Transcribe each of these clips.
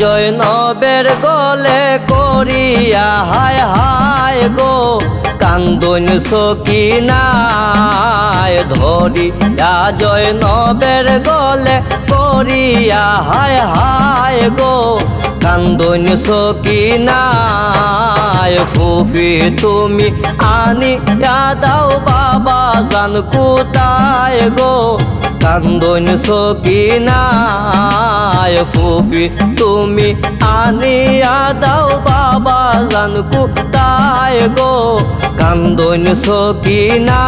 জৈনবের গলে করিয়া হায় হায় গো কান্দন সকিনায় ধরিয়া জৈনবের গলে করিয়া হায় হায় গো কান্দন সকিনায় ফুফি তুমি আনিয়া দাও বাবা জান কোথায় গো কান্দন সকিনায় ফুফি তুমি আনিয়া দাও বাবা জান কোথায় গো কান্দন সকিনা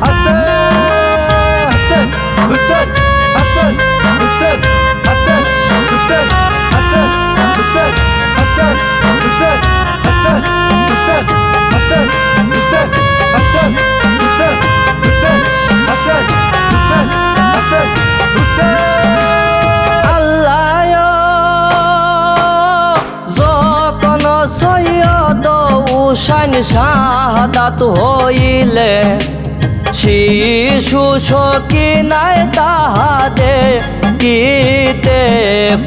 হাসান হাসান হুসেন হাসান হুসেন হাসান হুসেন হাসান হুসেন হাসান হুসেন হাসান হুসেন হাসান হুসেন হাসান হুসেন হুসেন হাসান হুসেন হাসান হুসেন আল্লাহ যখন সৈয়দ হুসাইন শাহাদাত হইলে শিশু সকিনায় তাহাদে কিতে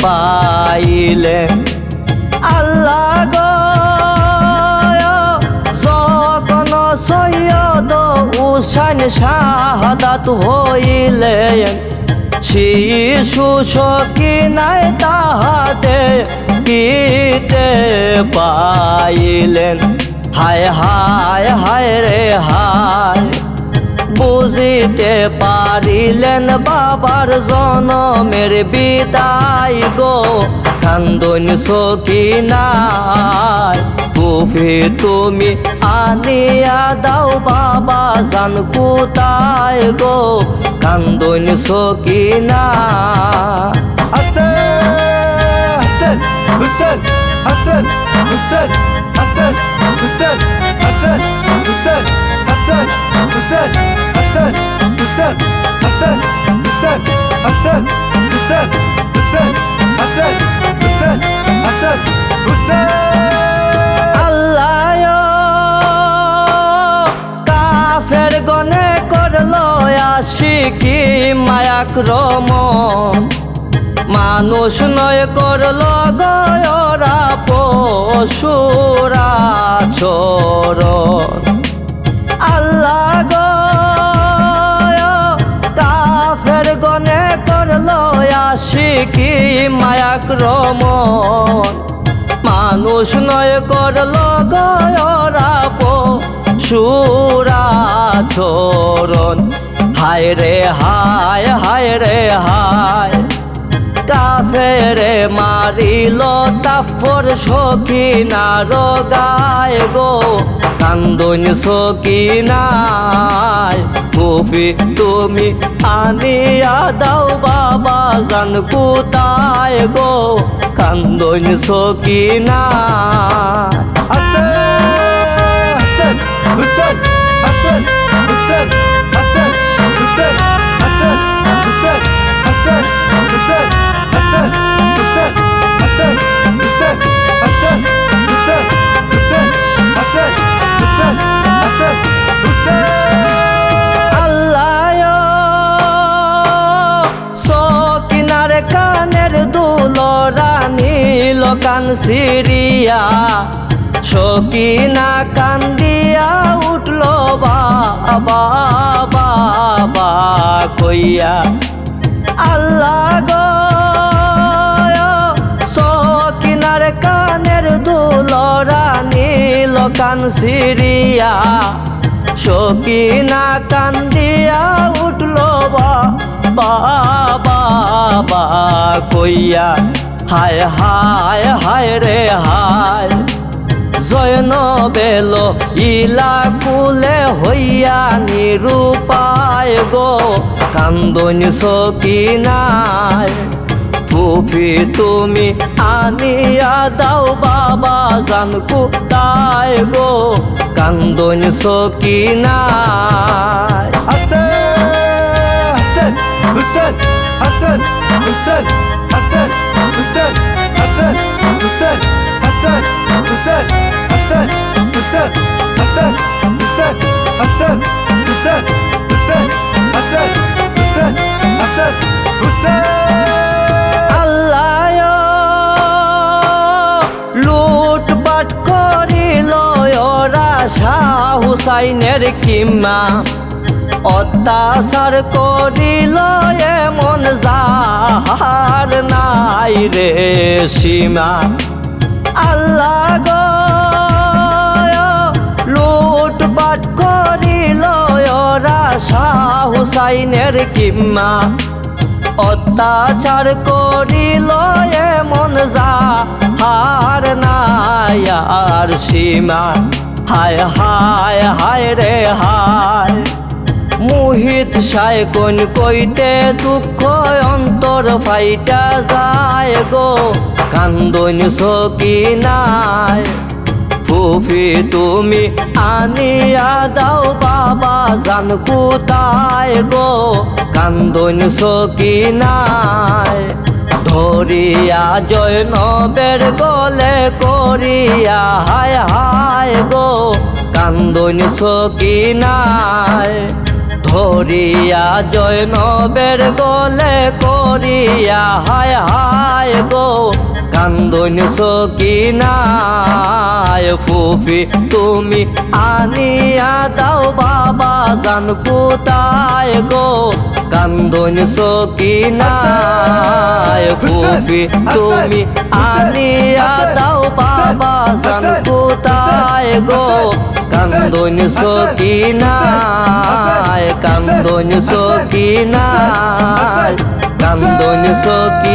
পাইলে আল্লাহ গো যখন সৈয়দ হুসাইন শাহাদাত হইলে শিশু সকিনায় তাহাদে কিতে পাইলেন হায় হায় হায় রে হায় বুঝিতে পারিলেন বাবার জনমের বিদায় গো কান্দন সকিনায় ফুফি তুমি আনিয়া দাও বাবা জান কোথায় গো কান্দন সকিনা হাসান হুসেন হাসান হুসেন হাসান হুসেন হাসান হুসেন হাসান হুসেন হাসান হুসেন হাসান হুসেন হাসান হুসেন হুসেন হাসান হুসেন হাসান হুসেন আল্লাহ কাফের গনে করলো আশিকি মায়াক্রমণ মানুষ নয় করলো গয়রা পশুরা চরণ আল্লাহ গো কাফের গনে করলো আশিকি মায়াক্রমণ মানুষ নয় করলো গয়রা পশুরা চরণ হায় রে হায় হায় রে হায় কাফেরে মারিল তাফর সকিনার গায় গো কান্দন সকিনায় ফুফি তুমি আনিয়া দাও বাবা জান কোথায় গো কান্দন সকিনায় হাসান হুসেন হাসান হুসেন হাসান হুসেন হাসান হুসেন হাসান হুসেন হাসান হুসেন হাসান হুসেন হাসান হুসেন হুসেন হাসান হুসেন হাসান হুসেন আল্লাহ সকিনার কানের দুলরা নীল কান সিরিয়া সকিনা কান্দিয়া উঠল বাবা বাবা কইয়া আল্লাহ গো সকিনার কানের দুলরা নীল কান সিরিয়া সকিনা কান্দিয়া উঠল বাবা বাবা কইয়া হায় হায় হায় রে হায় জয়নবেল ইলা কুলে হইয়া নিরুপায় গো কান্দন সকিনায় ফুফি তুমি আনিয়া দাও বাবা জান কোথায় গো কান্দন সকিনায় হাসান হুসেন হাসান হুসেন হাসান হুসেন হাসান হুসেন হাসান হুসেন হাসান হুসেন হাসান হুসেন হাসান হুসেন হুসেন হাসান হুসেন হাসান হুসেন আল্লাহ হুসাইনের কিম্মা অত্যাচার করিল এমন যাহার নাই রে সীমা আল্লাহ গো লুটপাট করিল ওরা শাহ হুসাইনের কিম্মা অত্যাচার করিল এমন যাহার নাই আর সীমা হায় হায় হায় রে হায় মুহিত সায় কোন কইতে দুঃখ অন্তর ফাইটা যায় গো কান্দন সকিনায় ফুফি তুমি আনিয়া দাও বাবা জান কোথায় গো কান্দন সকিনায় ধরিয়া জয়নবের গলে করিয়া হায় হায় গো কান্দন সকিনায় ধরিয়া জয়নবের গলে করিয়া হায় হায় গো কান্দন সকিনায় ফুফি তুমি আনিয়া দাও বাবা জান কোথায় গো কান্দন সকিনায় ফুফি তুমি আনিয়া দাও বাবা জান কোথায় গো কান্দন সকিনায় কান্দন সকিনায় কান্দন সকিনায়